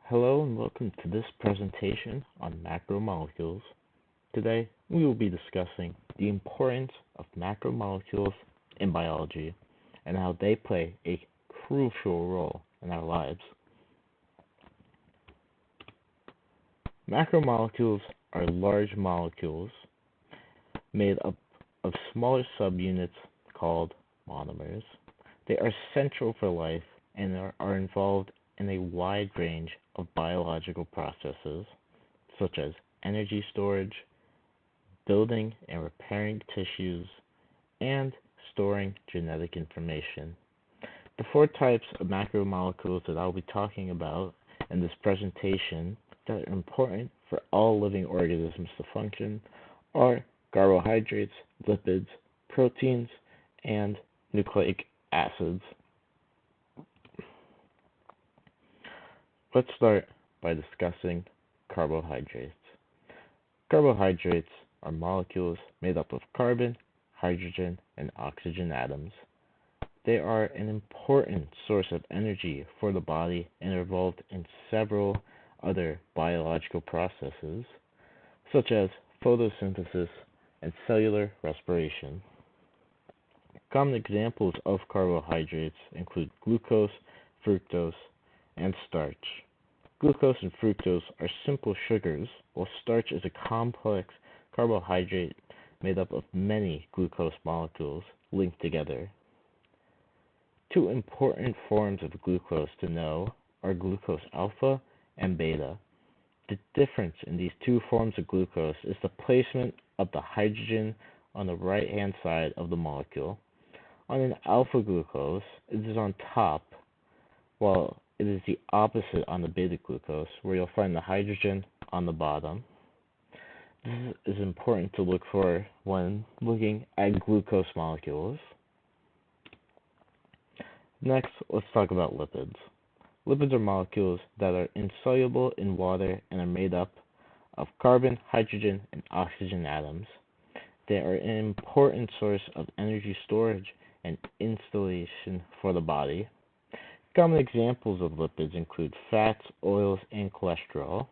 Hello and welcome to this presentation on macromolecules. Today, we will be discussing the importance of macromolecules in biology and how they play a crucial role in our lives. Macromolecules are large molecules made up of smaller subunits called monomers. They are central for life and are involved in a wide range of biological processes, such as energy storage, building and repairing tissues, and storing genetic information. The four types of macromolecules that I'll be talking about in this presentation that are important for all living organisms to function are carbohydrates, lipids, proteins, and nucleic acids. Let's start by discussing carbohydrates. Carbohydrates are molecules made up of carbon, hydrogen, and oxygen atoms. They are an important source of energy for the body and are involved in several other biological processes, such as photosynthesis and cellular respiration. Common examples of carbohydrates include glucose, fructose, and starch. Glucose and fructose are simple sugars, while starch is a complex carbohydrate made up of many glucose molecules linked together. Two important forms of glucose to know are glucose alpha and beta. The difference in these two forms of glucose is the placement of the hydrogen on the right-hand side of the molecule. On an alpha glucose, it is on top, while it is the opposite on the beta glucose, where you'll find the hydrogen on the bottom. This is important to look for when looking at glucose molecules. Next, let's talk about lipids. Lipids are molecules that are insoluble in water and are made up of carbon, hydrogen, and oxygen atoms. They are an important source of energy storage and installation for the body. Common examples of lipids include fats, oils, and cholesterol.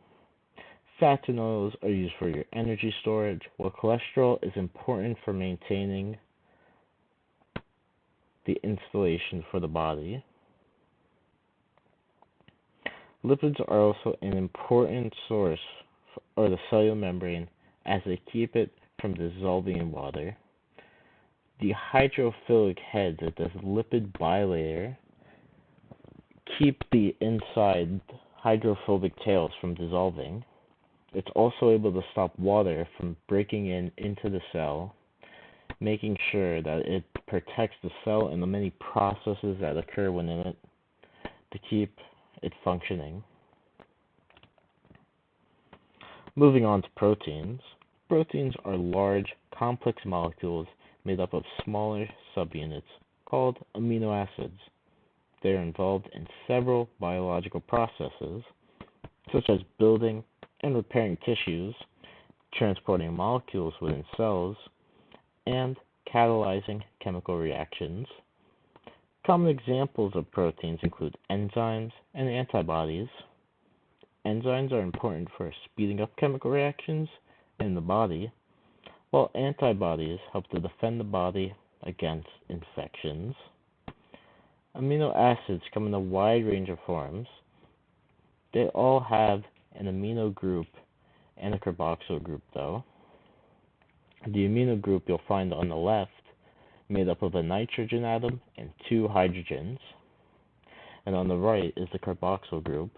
Fats and oils are used for your energy storage, while cholesterol is important for maintaining the installation for the body. Lipids are also an important source for the cellular membrane as they keep it from dissolving in water. The hydrophilic heads of this lipid bilayer keep the inside hydrophobic tails from dissolving. It's also able to stop water from breaking into the cell, making sure that it protects the cell and the many processes that occur within it to keep it functioning. Moving on to proteins. Proteins are large, complex molecules made up of smaller subunits called amino acids. They are involved in several biological processes, such as building and repairing tissues, transporting molecules within cells, and catalyzing chemical reactions. Common examples of proteins include enzymes and antibodies. Enzymes are important for speeding up chemical reactions in the body, while antibodies help to defend the body against infections. Amino acids come in a wide range of forms. They all have an amino group and a carboxyl group, though. The amino group you'll find on the left, made up of a nitrogen atom and two hydrogens. And on the right is the carboxyl group,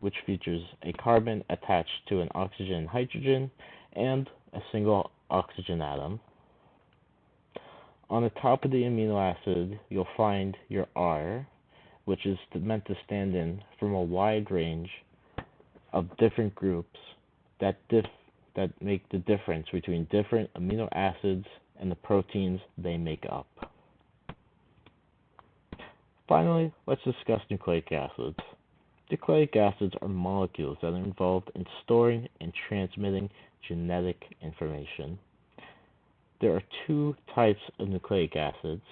which features a carbon attached to an oxygen and hydrogen and a single oxygen atom. On the top of the amino acid, you'll find your R, which is meant to stand in from a wide range of different groups that make the difference between different amino acids and the proteins they make up. Finally, let's discuss nucleic acids. Nucleic acids are molecules that are involved in storing and transmitting genetic information. There are two types of nucleic acids,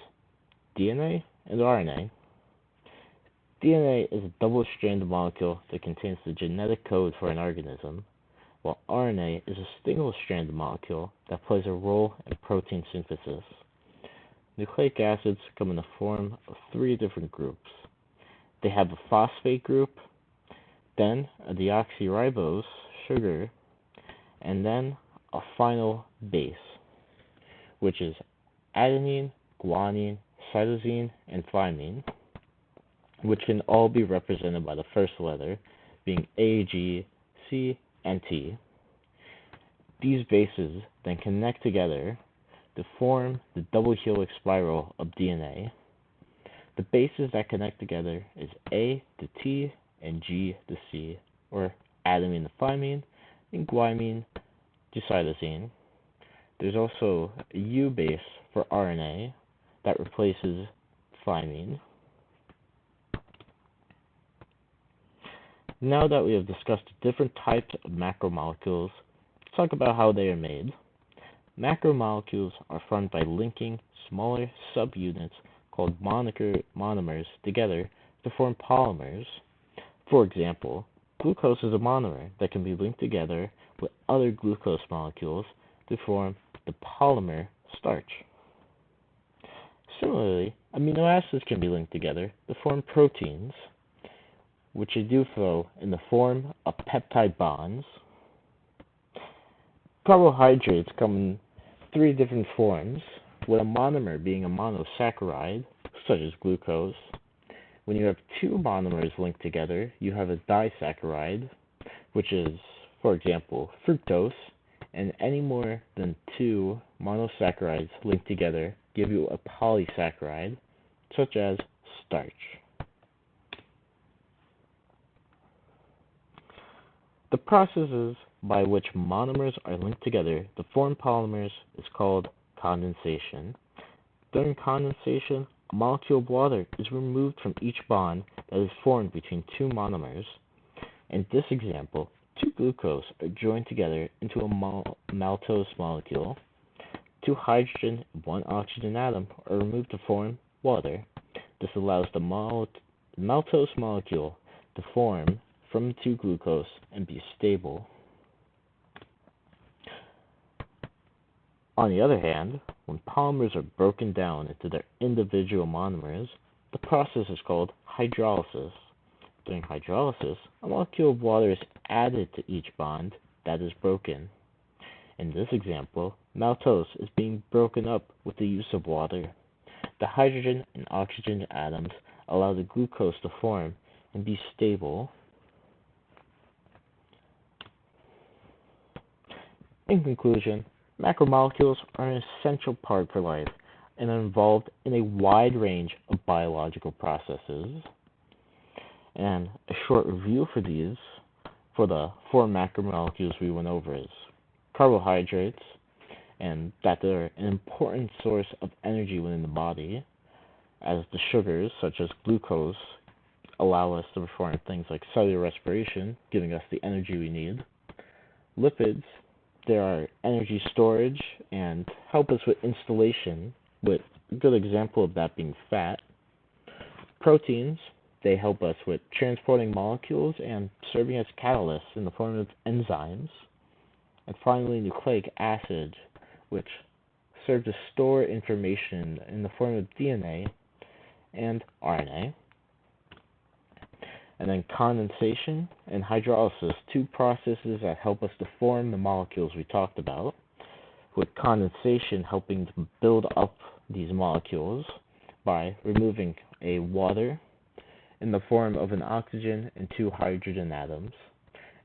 DNA and RNA. DNA is a double-stranded molecule that contains the genetic code for an organism, while RNA is a single-stranded molecule that plays a role in protein synthesis. Nucleic acids come in the form of three different groups. They have a phosphate group, then a deoxyribose sugar, and then a final base, which is adenine, guanine, cytosine, and thymine, which can all be represented by the first letter, being A, G, C, and T. These bases then connect together to form the double helix spiral of DNA. The bases that connect together is A to T and G to C, or adenine to thymine and guanine to cytosine. There's also a U base for RNA that replaces thymine. Now that we have discussed the different types of macromolecules, let's talk about how they are made. Macromolecules are formed by linking smaller subunits called monomers together to form polymers. For example, glucose is a monomer that can be linked together with other glucose molecules to form the polymer starch. Similarly, amino acids can be linked together to form proteins, which they do so in the form of peptide bonds. Carbohydrates come in three different forms, with a monomer being a monosaccharide, such as glucose. When you have two monomers linked together, you have a disaccharide, which is, for example, fructose, and any more than two monosaccharides linked together give you a polysaccharide, such as starch. The processes by which monomers are linked together to form polymers is called condensation. During condensation, a molecule of water is removed from each bond that is formed between two monomers. In this example, two glucose are joined together into a maltose molecule. Two hydrogen and one oxygen atom are removed to form water. This allows the maltose molecule to form from the two glucose and be stable. On the other hand, when polymers are broken down into their individual monomers, the process is called hydrolysis. During hydrolysis, a molecule of water is added to each bond that is broken. In this example, maltose is being broken up with the use of water. The hydrogen and oxygen atoms allow the glucose to form and be stable. In conclusion, macromolecules are an essential part for life and are involved in a wide range of biological processes. And a short review for the four macromolecules we went over is carbohydrates, and that they're an important source of energy within the body, as the sugars, such as glucose, allow us to perform things like cellular respiration, giving us the energy we need. Lipids, there are energy storage and help us with installation, with a good example of that being fat. Proteins, they help us with transporting molecules and serving as catalysts in the form of enzymes. And finally, nucleic acids, which serve to store information in the form of DNA and RNA. And then condensation and hydrolysis, two processes that help us to form the molecules we talked about, with condensation helping to build up these molecules by removing a water in the form of an oxygen and two hydrogen atoms.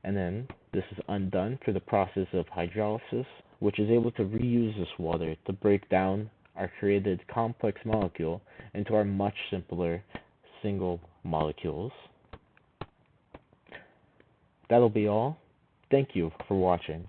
And then this is undone through the process of hydrolysis, which is able to reuse this water to break down our created complex molecule into our much simpler single molecules. That'll be all. Thank you for watching.